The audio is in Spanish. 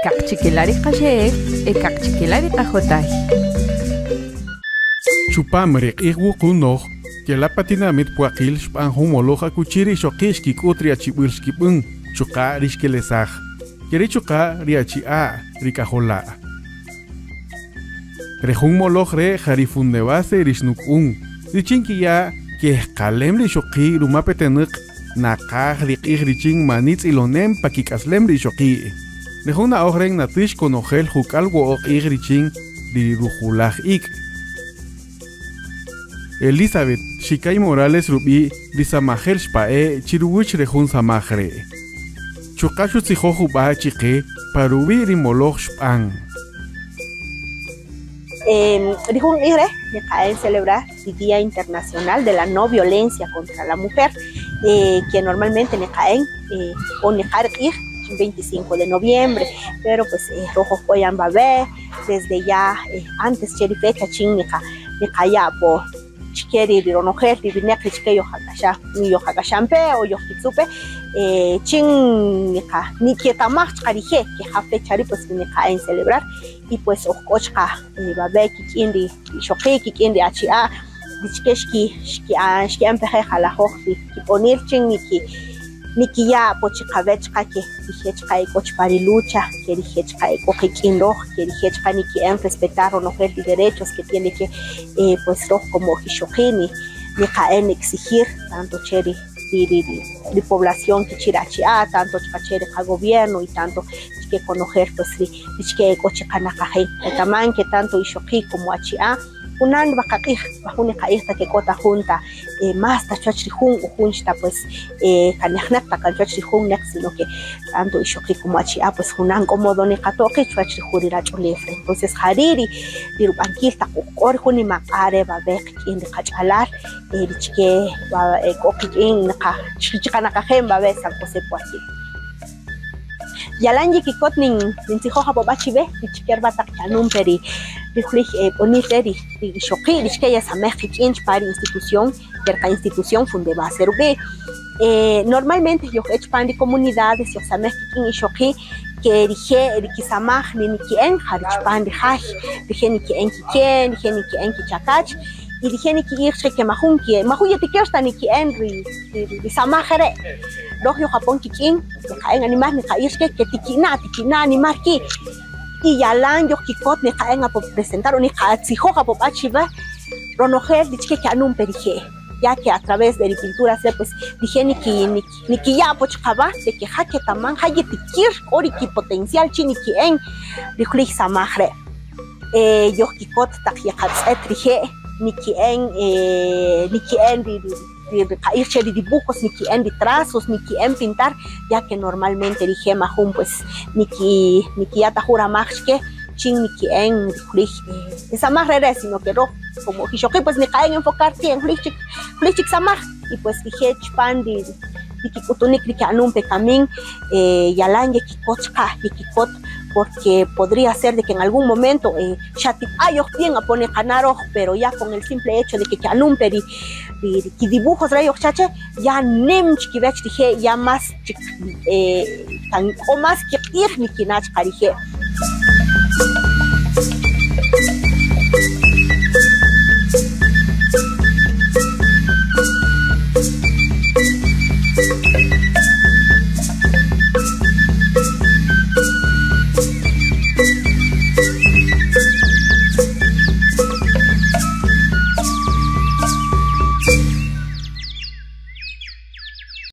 Ekakchikilari kashe, ekakchikilari kajotai. Chupamre iwukunoh, que la patinamit puakil span humoloja kuchiri shokishki kutria chibilski pung, chuka rishkelesaj. Kiri chuka riachi a rikajola. Rejumoloj re jarifundebase rishnuk Richinki ya que kalem rishoki rumapetenuk nakaj riching manitz ilonem pakikaslem rishoki. Nejuna ohren natish konogel jukalwo ok riching dirujulaj ik. Elizabeth Shikai Morales Rubi Disamajel Spae Chiruwich Rejun Samajre. Chukashu Tzijoju Ba Chique Parubi Rimoloj Span. Rejun Ire de celebrar el Día Internacional de la No Violencia contra la Mujer, que normalmente Necaen o Nejar Ir 25 de noviembre, pero pues Rojo Poyan Babé desde ya antes Cheri fecha chinnica Necaya por Chiqueri Rironojer, Rivinecri Chiqueyo Hakasha, Niyo Hakashampe o Yokitsupe, Chinnica, Nikieta Karije, que Hafe Chari pues Necaen celebrar, y pues Okochka, Babé, Kikindi, Shoki, Kikindi Achia, Dichkeski, Shkiampeje Halahokti, Kiponir Chiniki. Niki ya pochikavechka que dijechka y cochparilucha, que dijechka y cojiquindo, que dijechka ni que respetar o no los derechos que tiene que pues como Hishokini, ni caen exigir tanto cheri de población que chirachia, tanto cheri a gobierno y tanto que conocer pues que cochikanakaje, el tamaño que tanto Hishoki como achia. Unan bakakih bahune kaihta que kota junta más ta chachri jun junta pues kanahnak ta chachri jun nek sino que tanto ishoki como achia pues unan como done katoke chachri jurira chulefre. Entonces hariri dirubankil ta kokor juni makare babek in de kachalar dichke ba kokin ka chichikana ka hemba besa kose puati. Yalanji kikot nin sihoja bobachibe dichker batak chanum peri diflich boniteri shoki dichke ya samekik inch para institución cerca institución funde va a ser be normalmente yo expandi comunidades yo samekik in shoki que dije rikisamaj ni kien harchpandi haj dije ni kien kiken dije ni kien kichakach y dije ni kiirche que mahunki mahuya tikesta ni kien ri samajere Rojo Japón kikin, que caen animales ni caísque que tikina animal ki y yalan yo kikot ni caen a presentar un hijo Japón achiva ronojer dice que anun perije ya que a través de la pintura se pues dije ni que ya pochkaba de que jaque taman haye tikir ori ki potencial chini ki en diklich samajre yo kikot takya etrije ni ki en de caerse de dibujos, ni que en de trazos, ni que en pintar, ya que normalmente dije majun pues ni que ya tajura más que chin ni que en esa más rara sino que no como que pues ni caen enfocarte en flichik samaj y pues dije chpan de que kutunik que anun pekamin yalan ye kikochka ye kikot porque podría ser de que en algún momento chatip ayo bien a poner canaro pero ya con el simple hecho de que anun peri que dibujos rayo chache ya nem chikivech dije ya más tan o más que ir ni kinach karije